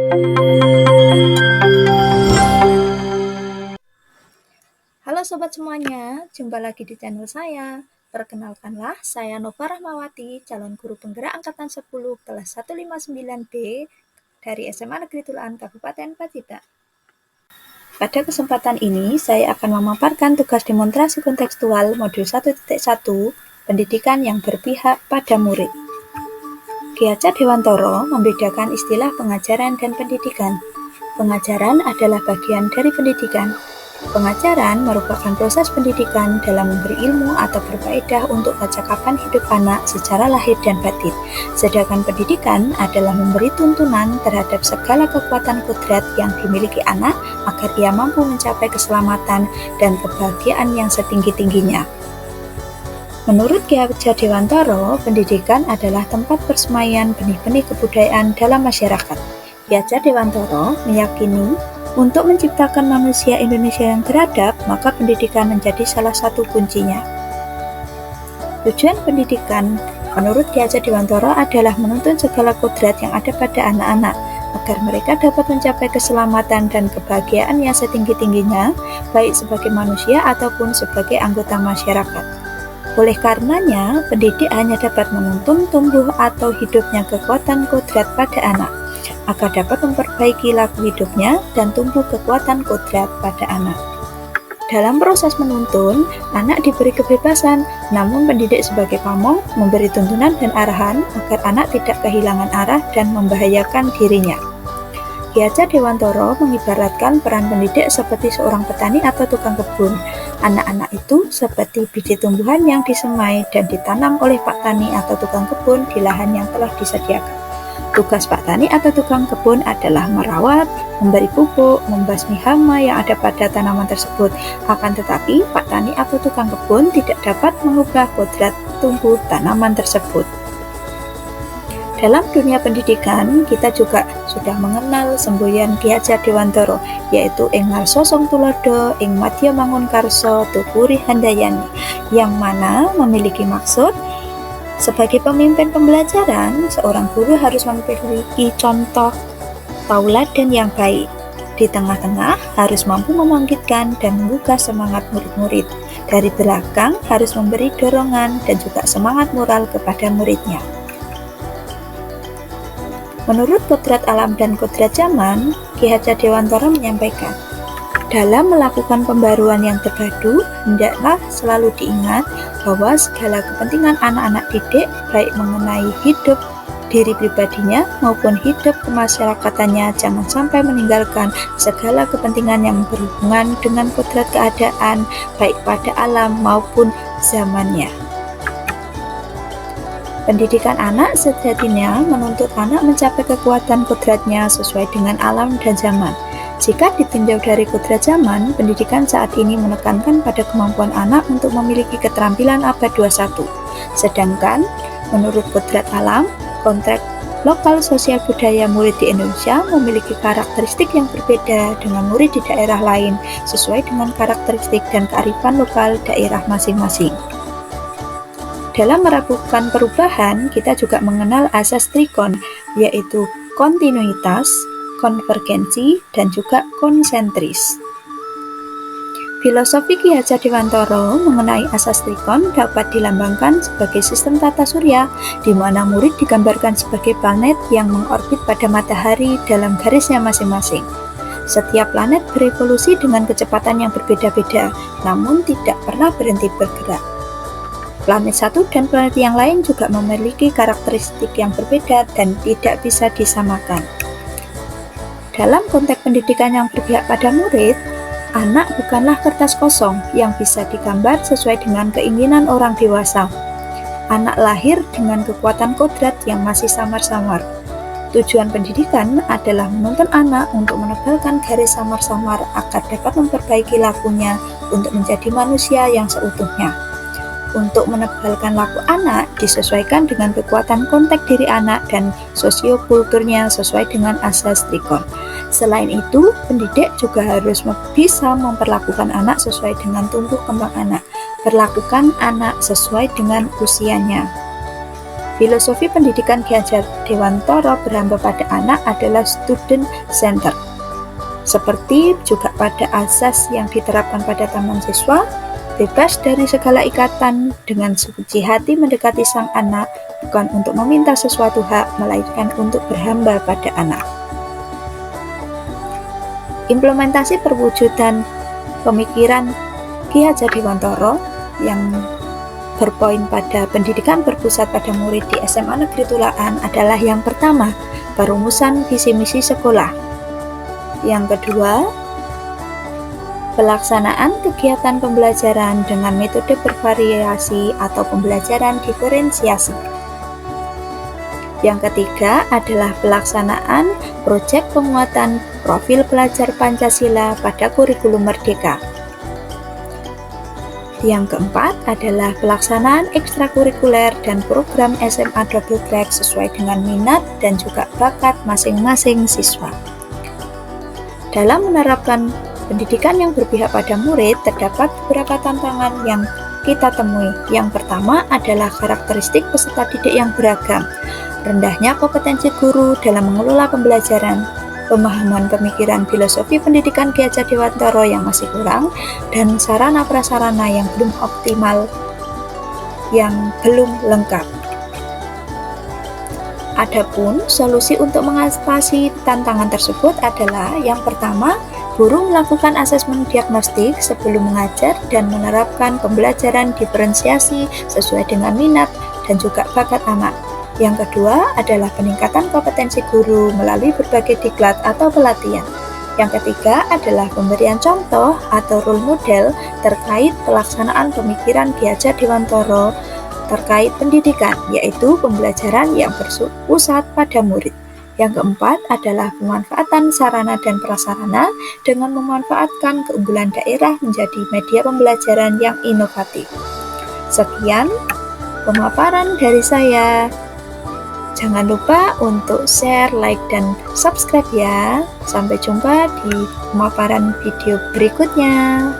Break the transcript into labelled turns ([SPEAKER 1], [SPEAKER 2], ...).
[SPEAKER 1] Halo sobat semuanya, jumpa lagi di channel saya. Perkenalkanlah, saya Nova Rahmawati, calon guru penggerak angkatan 10 kelas 159B dari SMA Negeri Tulaan Kabupaten Pacitan. Pada kesempatan ini, saya akan memaparkan tugas demonstrasi kontekstual modul 1.1 pendidikan yang berpihak pada murid. Ki Hajar Dewantoro membedakan istilah pengajaran dan pendidikan. Pengajaran adalah bagian dari pendidikan. Pengajaran merupakan proses pendidikan dalam memberi ilmu atau berfaedah untuk kecakapan hidup anak secara lahir dan batin. Sedangkan pendidikan adalah memberi tuntunan terhadap segala kekuatan kodrat yang dimiliki anak agar ia mampu mencapai keselamatan dan kebahagiaan yang setinggi-tingginya. Menurut Ki Hajar Dewantoro, pendidikan adalah tempat persemaian benih-benih kebudayaan dalam masyarakat. Ki Hajar Dewantoro meyakini untuk menciptakan manusia Indonesia yang beradab, maka pendidikan menjadi salah satu kuncinya. Tujuan pendidikan menurut Ki Hajar Dewantoro adalah menuntun segala kodrat yang ada pada anak-anak, agar mereka dapat mencapai keselamatan dan kebahagiaan yang setinggi-tingginya, baik sebagai manusia ataupun sebagai anggota masyarakat. Oleh karenanya, pendidik hanya dapat menuntun tumbuh atau hidupnya kekuatan kodrat pada anak, agar dapat memperbaiki laku hidupnya dan tumbuh kekuatan kodrat pada anak. Dalam proses menuntun, anak diberi kebebasan, namun pendidik sebagai pamong memberi tuntunan dan arahan agar anak tidak kehilangan arah dan membahayakan dirinya. Ki Hajar Dewantoro mengibaratkan peran pendidik seperti seorang petani atau tukang kebun. Anak-anak itu seperti biji tumbuhan yang disemai dan ditanam oleh Pak Tani atau tukang kebun di lahan yang telah disediakan. Tugas Pak Tani atau tukang kebun adalah merawat, memberi pupuk, membasmi hama yang ada pada tanaman tersebut. Akan tetapi, Pak Tani atau tukang kebun tidak dapat mengubah kodrat tumbuh tanaman tersebut. Dalam dunia pendidikan, kita juga sudah mengenal semboyan Ki Hajar Dewantoro, yaitu ing ngarsa song tulodo, ing madya mangun karso, tupuri handayani, yang mana memiliki maksud sebagai pemimpin pembelajaran, seorang guru harus memiliki contoh tauladan yang baik. Di tengah-tengah harus mampu membangkitkan dan membuka semangat murid-murid. Dari belakang harus memberi dorongan dan juga semangat moral kepada muridnya. Menurut kodrat alam dan kodrat zaman, Ki Hajar Dewantoro menyampaikan, dalam melakukan pembaruan yang terpadu, hendaklah selalu diingat bahwa segala kepentingan anak-anak didik, baik mengenai hidup diri pribadinya maupun hidup kemasyarakatannya, jangan sampai meninggalkan segala kepentingan yang berhubungan dengan kodrat keadaan, baik pada alam maupun zamannya. Pendidikan anak sejatinya menuntut anak mencapai kekuatan kodratnya sesuai dengan alam dan zaman. Jika ditinjau dari kodrat zaman, pendidikan saat ini menekankan pada kemampuan anak untuk memiliki keterampilan abad 21. Sedangkan, menurut kodrat alam, konteks lokal sosial budaya murid di Indonesia memiliki karakteristik yang berbeda dengan murid di daerah lain, sesuai dengan karakteristik dan kearifan lokal daerah masing-masing. Dalam melakukan perubahan, kita juga mengenal asas trikon, yaitu kontinuitas, konvergensi, dan juga konsentris. Filosofi Ki Hajar Dewantoro mengenai asas trikon dapat dilambangkan sebagai sistem tata surya, di mana murid digambarkan sebagai planet yang mengorbit pada matahari dalam garisnya masing-masing. Setiap planet berevolusi dengan kecepatan yang berbeda-beda, namun tidak pernah berhenti bergerak. Planet satu dan planet yang lain juga memiliki karakteristik yang berbeda dan tidak bisa disamakan. Dalam konteks pendidikan yang berpihak pada murid, anak bukanlah kertas kosong yang bisa digambar sesuai dengan keinginan orang dewasa. Anak lahir dengan kekuatan kodrat yang masih samar-samar. Tujuan pendidikan adalah menuntun anak untuk menebalkan garis samar-samar agar dapat memperbaiki lakunya untuk menjadi manusia yang seutuhnya. Untuk menebalkan laku anak disesuaikan dengan kekuatan kontak diri anak dan sosiokulturnya sesuai dengan asas trikon. Selain itu, pendidik juga harus bisa memperlakukan anak sesuai dengan tumbuh kembang anak. Perlakukan anak sesuai dengan usianya. Filosofi pendidikan Ki Hajar Dewantara berhamba pada anak adalah student center. Seperti juga pada asas yang diterapkan pada taman siswa, bebas dari segala ikatan, dengan suci hati mendekati sang anak, bukan untuk meminta sesuatu hak, melainkan untuk berhamba pada anak. Implementasi perwujudan pemikiran Ki Hajar Dewantara yang berpoin pada pendidikan berpusat pada murid di SMA Negeri Tulaan adalah yang pertama, perumusan visi misi sekolah. Yang kedua, pelaksanaan kegiatan pembelajaran dengan metode bervariasi atau pembelajaran diferensiasi. Yang ketiga adalah pelaksanaan proyek penguatan profil pelajar Pancasila pada kurikulum Merdeka. Yang keempat adalah pelaksanaan ekstrakurikuler dan program SMA double track sesuai dengan minat dan juga bakat masing-masing siswa. Dalam menerapkan pendidikan yang berpihak pada murid, terdapat beberapa tantangan yang kita temui. Yang pertama adalah karakteristik peserta didik yang beragam, rendahnya kompetensi guru dalam mengelola pembelajaran, pemahaman pemikiran filosofi pendidikan Ki Hajar Dewantara yang masih kurang, dan sarana prasarana yang belum optimal, yang belum lengkap. Adapun solusi untuk mengatasi tantangan tersebut adalah yang pertama, guru melakukan asesmen diagnostik sebelum mengajar dan menerapkan pembelajaran diferensiasi sesuai dengan minat dan juga bakat anak. Yang kedua adalah peningkatan kompetensi guru melalui berbagai diklat atau pelatihan. Yang ketiga adalah pemberian contoh atau role model terkait pelaksanaan pemikiran Ki Hajar Dewantara terkait pendidikan, yaitu pembelajaran yang berpusat pada murid. Yang keempat adalah pemanfaatan sarana dan prasarana dengan memanfaatkan keunggulan daerah menjadi media pembelajaran yang inovatif. Sekian pemaparan dari saya. Jangan lupa untuk share, like, dan subscribe ya. Sampai jumpa di pemaparan video berikutnya.